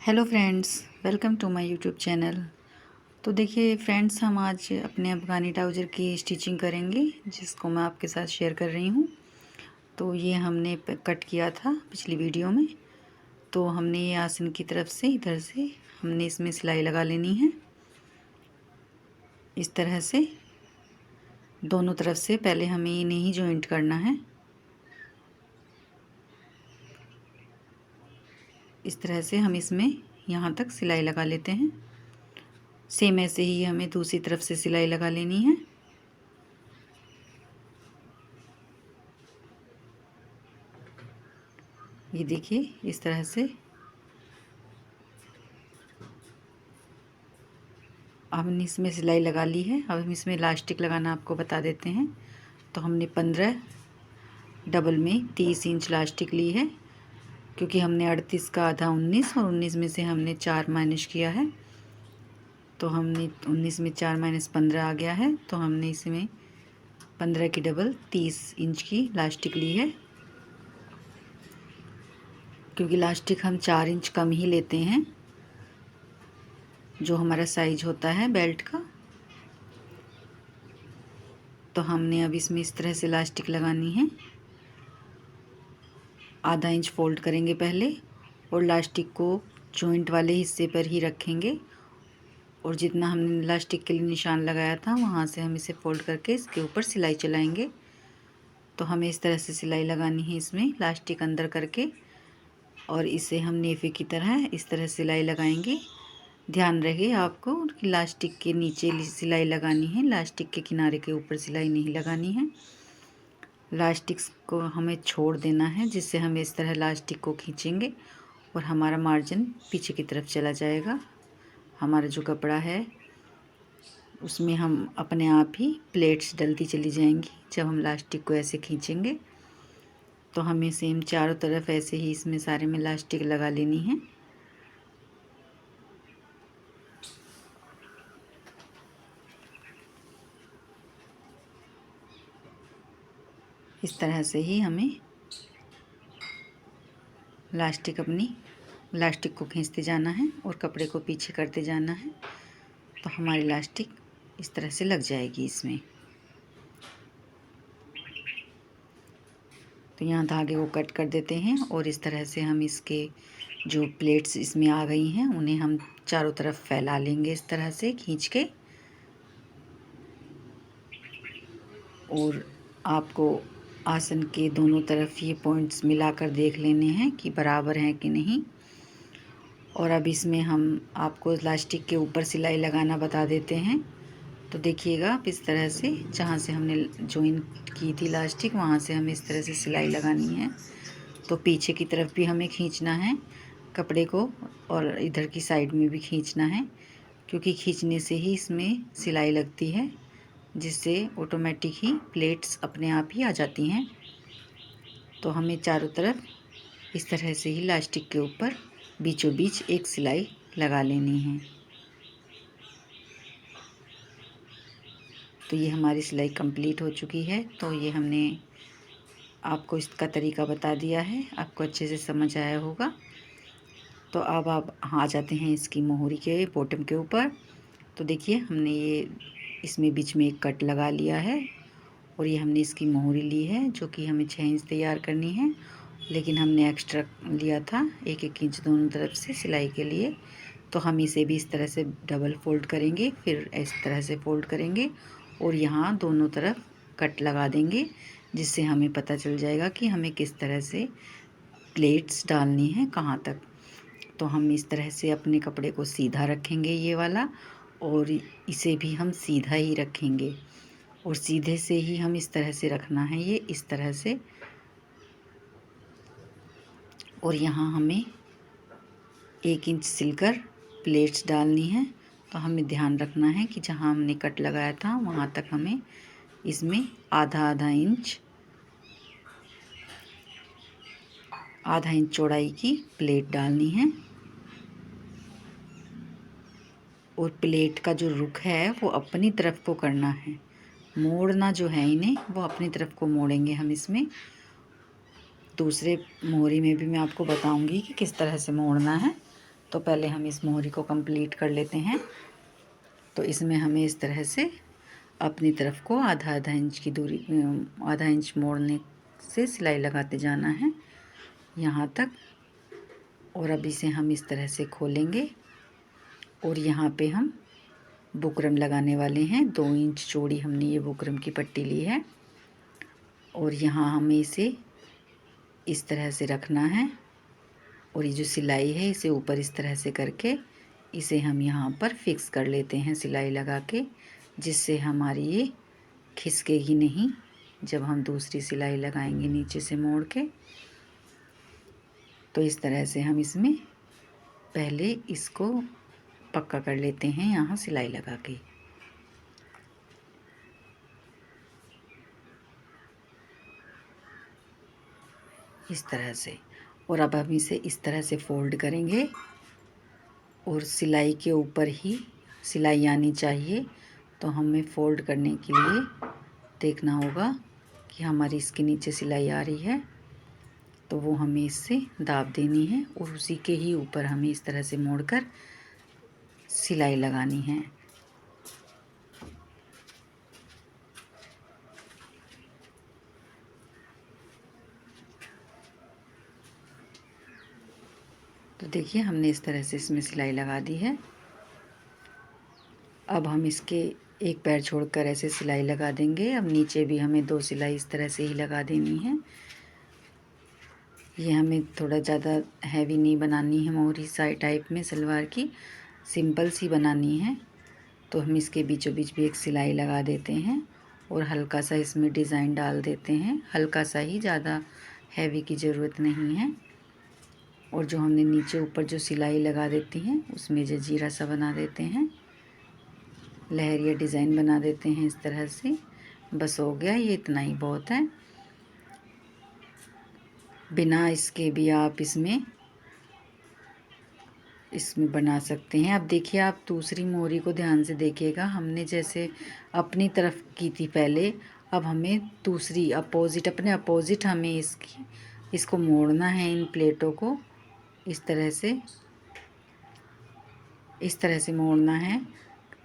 Hello friends, welcome to my YouTube channel. तो देखिए friends, हम आज अपने अफ़गानी ट्राउज़र की स्टिचिंग करेंगे, जिसको मैं आपके साथ शेयर कर रही हूँ। तो ये हमने कट किया था पिछली वीडियो में। तो हमने ये आसन की तरफ से इधर से हमने इसमें सिलाई लगा लेनी है। इस तरह से दोनों तरफ से पहले हमें इन्हें ही जॉइंट करना है। इस तरह से हम इसमें यहाँ तक सिलाई लगा लेते हैं। सेम ऐसे ही हमें दूसरी तरफ से सिलाई लगा लेनी है। ये देखिए, इस तरह से हमने इसमें सिलाई लगा ली है। अब हम इसमें इलास्टिक लगाना आपको बता देते हैं। तो हमने 15 डबल में 30 इंच इलास्टिक ली है, क्योंकि हमने 38 का आधा 19 और 19 में से हमने 4 माइनस किया है। तो हमने 19 में 4 माइनस 15 आ गया है। तो हमने इसमें 15 की डबल 30 इंच की इलास्टिक ली है, क्योंकि इलास्टिक हम 4 इंच कम ही लेते हैं, जो हमारा साइज होता है बेल्ट का। तो हमने अब इसमें इस तरह से इलास्टिक लगानी है। आधा इंच फोल्ड करेंगे पहले, और इलास्टिक को जॉइंट वाले हिस्से पर ही रखेंगे, और जितना हमने इलास्टिक के लिए निशान लगाया था वहाँ से हम इसे फोल्ड करके इसके ऊपर सिलाई चलाएंगे। तो हमें इस तरह से सिलाई लगानी है इसमें, इलास्टिक अंदर करके, और इसे हम नेफे की तरह इस तरह सिलाई लगाएंगे। ध्यान रहे आपको कि इलास्टिक के नीचे सिलाई लगानी है, इलास्टिक के किनारे के ऊपर सिलाई नहीं लगानी है। इलास्टिक को हमें छोड़ देना है, जिससे हम इस तरह इलास्टिक को खींचेंगे और हमारा मार्जिन पीछे की तरफ चला जाएगा। हमारा जो कपड़ा है उसमें हम अपने आप ही प्लेट्स डलती चली जाएंगी जब हम इलास्टिक को ऐसे खींचेंगे। तो हमें सेम चारों तरफ ऐसे ही इसमें सारे में इलास्टिक लगा लेनी है। इस तरह से ही हमें इलास्टिक को खींचते जाना है और कपड़े को पीछे करते जाना है। तो हमारी इलास्टिक इस तरह से लग जाएगी इसमें। तो यहाँ धागे को कट कर देते हैं, और इस तरह से हम इसके जो प्लेट्स इसमें आ गई हैं उन्हें हम चारों तरफ फैला लेंगे इस तरह से खींच के। और आपको आसन के दोनों तरफ ये पॉइंट्स मिलाकर देख लेने हैं कि बराबर हैं कि नहीं। और अब इसमें हम आपको इलास्टिक के ऊपर सिलाई लगाना बता देते हैं। तो देखिएगा, आप इस तरह से जहाँ से हमने जॉइन की थी इलास्टिक, वहाँ से हमें इस तरह से सिलाई लगानी है। तो पीछे की तरफ भी हमें खींचना है कपड़े को, और इधर की साइड में भी खींचना है, क्योंकि खींचने से ही इसमें सिलाई लगती है, जिससे ऑटोमेटिक ही प्लेट्स अपने आप ही आ जाती हैं। तो हमें चारों तरफ इस तरह से ही इलास्टिक के ऊपर बीचों बीच एक सिलाई लगा लेनी है। तो ये हमारी सिलाई कंप्लीट हो चुकी है। तो ये हमने आपको इसका तरीका बता दिया है, आपको अच्छे से समझ आया होगा। तो अब आप आ जाते हैं इसकी मोहरी के बॉटम के ऊपर। तो देखिए, हमने ये इसमें बीच में एक कट लगा लिया है, और ये हमने इसकी मोहरी ली है, जो कि हमें 6 इंच तैयार करनी है, लेकिन हमने एक्स्ट्रा लिया था 1-1 इंच दोनों तरफ से सिलाई के लिए। तो हम इसे भी इस तरह से डबल फोल्ड करेंगे, फिर इस तरह से फोल्ड करेंगे, और यहाँ दोनों तरफ कट लगा देंगे, जिससे हमें पता चल जाएगा कि हमें किस तरह से प्लेट्स डालनी है, कहाँ तक। तो हम इस तरह से अपने कपड़े को सीधा रखेंगे ये वाला, और इसे भी हम सीधा ही रखेंगे, और सीधे से ही हम इस तरह से रखना है, ये इस तरह से। और यहाँ हमें 1 इंच सिलकर प्लेट्स डालनी है। तो हमें ध्यान रखना है कि जहाँ हमने कट लगाया था वहाँ तक हमें इसमें आधा इंच चौड़ाई की प्लेट डालनी है। और प्लेट का जो रुख है वो अपनी तरफ को करना है, मोड़ना जो है इन्हें वो अपनी तरफ को मोड़ेंगे हम इसमें। दूसरे मोहरी में भी मैं आपको बताऊंगी कि किस तरह से मोड़ना है। तो पहले हम इस मोहरी को कंप्लीट कर लेते हैं। तो इसमें हमें इस तरह से अपनी तरफ को आधा आधा इंच की दूरी, आधा इंच मोड़ने से सिलाई लगाते जाना है यहाँ तक। और अब इसे हम इस तरह से खोलेंगे और यहाँ पे हम बुकरम लगाने वाले हैं। 2 इंच चौड़ी हमने ये बुकरम की पट्टी ली है और यहाँ हमें इसे इस तरह से रखना है और ये जो सिलाई है इसे ऊपर इस तरह से करके इसे हम यहाँ पर फिक्स कर लेते हैं सिलाई लगा के, जिससे हमारी ये खिसकेगी नहीं जब हम दूसरी सिलाई लगाएंगे नीचे से मोड़ के। तो इस तरह से हम इसमें पहले इसको पक्का कर लेते हैं यहाँ सिलाई लगा के। इस तरह से। और अब हम इसे इस तरह से फोल्ड करेंगे और सिलाई के ऊपर ही सिलाई आनी चाहिए। तो हमें फोल्ड करने के लिए देखना होगा कि हमारी इसके नीचे सिलाई आ रही है, तो वो हमें इससे दाब देनी है और उसी के ही ऊपर हमें इस तरह से मोड़कर सिलाई लगानी है। तो देखिए हमने इस तरह से इसमें सिलाई लगा दी है। अब हम इसके एक पैर छोड़कर ऐसे सिलाई लगा देंगे। अब नीचे भी हमें 2 सिलाई इस तरह से ही लगा देनी है। ये हमें थोड़ा ज़्यादा हैवी नहीं बनानी है, मोहरी साई टाइप में सलवार की सिंपल सी बनानी है। तो हम इसके बीचों बीच भी एक सिलाई लगा देते हैं और हल्का सा इसमें डिज़ाइन डाल देते हैं, हल्का सा ही, ज़्यादा हैवी की ज़रूरत नहीं है। और जो हमने नीचे ऊपर जो सिलाई लगा देती हैं उसमें जजीरा सा बना देते हैं, लहरिया डिज़ाइन बना देते हैं इस तरह से। बस हो गया, ये इतना ही बहुत है। बिना इसके भी आप इसमें बना सकते हैं। अब देखिए, आप दूसरी मोहरी को ध्यान से देखिएगा। हमने जैसे अपनी तरफ की थी पहले, अब हमें दूसरी अपोजिट, अपने अपोजिट हमें इसको मोड़ना है, इन प्लेटों को इस तरह से मोड़ना है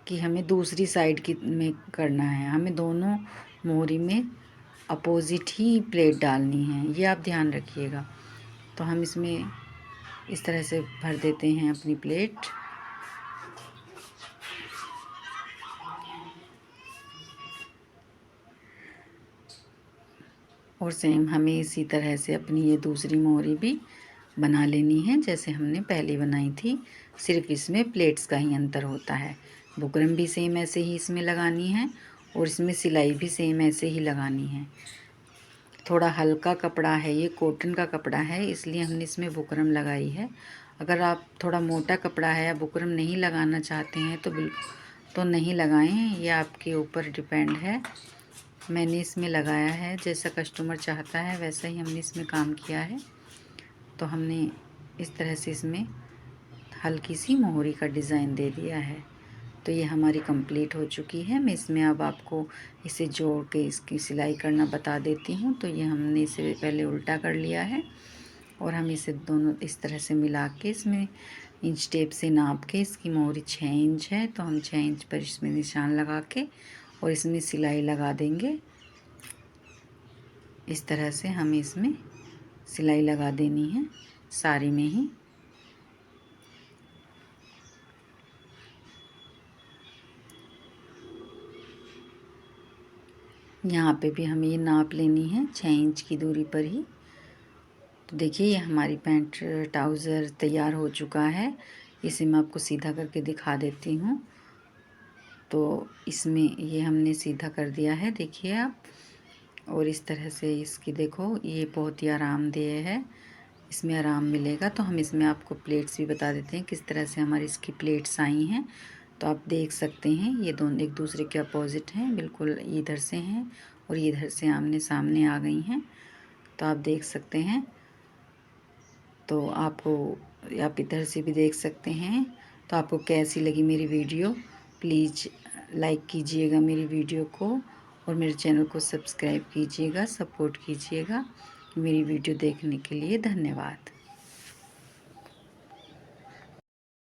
कि हमें दूसरी साइड की में करना है। हमें दोनों मोहरी में अपोजिट ही प्लेट डालनी है, ये आप ध्यान रखिएगा। तो हम इसमें इस तरह से भर देते हैं अपनी प्लेट। और सेम हमें इसी तरह से अपनी ये दूसरी मोहरी भी बना लेनी है जैसे हमने पहले बनाई थी, सिर्फ इसमें प्लेट्स का ही अंतर होता है। बुकरम भी सेम ऐसे ही इसमें लगानी है और इसमें सिलाई भी सेम ऐसे ही लगानी है। थोड़ा हल्का कपड़ा है, ये कॉटन का कपड़ा है, इसलिए हमने इसमें बुकरम लगाई है। अगर आप थोड़ा मोटा कपड़ा है या बुकरम नहीं लगाना चाहते हैं तो नहीं लगाएं, ये आपके ऊपर डिपेंड है। मैंने इसमें लगाया है, जैसा कस्टमर चाहता है वैसा ही हमने इसमें काम किया है। तो हमने इस तरह से इसमें हल्की सी मोहरी का डिज़ाइन दे दिया है। तो ये हमारी कंप्लीट हो चुकी है। मैं इसमें अब आपको इसे जोड़ के इसकी सिलाई करना बता देती हूँ। तो ये हमने इसे पहले उल्टा कर लिया है और हम इसे दोनों इस तरह से मिला के इसमें इंच टेप से नाप के, इसकी मोहरी 6 इंच है तो हम 6 इंच पर इसमें निशान लगा के और इसमें सिलाई लगा देंगे। इस तरह से हमें इसमें सिलाई लगा देनी है सारी में ही। यहाँ पे भी हमें ये नाप लेनी है 6 इंच की दूरी पर ही। तो देखिए ये हमारी पैंट ट्राउज़र तैयार हो चुका है। इसे मैं आपको सीधा करके दिखा देती हूँ। तो इसमें ये हमने सीधा कर दिया है, देखिए आप। और इस तरह से इसकी देखो, ये बहुत ही आरामदेह है, इसमें आराम मिलेगा। तो हम इसमें आपको प्लेट्स भी बता देते हैं किस तरह से हमारी इसकी प्लेट्स आई हैं। तो आप देख सकते हैं ये दोनों एक दूसरे के अपोजिट हैं, बिल्कुल इधर से हैं और इधर से आमने सामने आ गई हैं। तो आप देख सकते हैं। तो आप इधर से भी देख सकते हैं। तो आपको कैसी लगी मेरी वीडियो, प्लीज़ लाइक कीजिएगा मेरी वीडियो को और मेरे चैनल को सब्सक्राइब कीजिएगा, सपोर्ट कीजिएगा। मेरी वीडियो देखने के लिए धन्यवाद।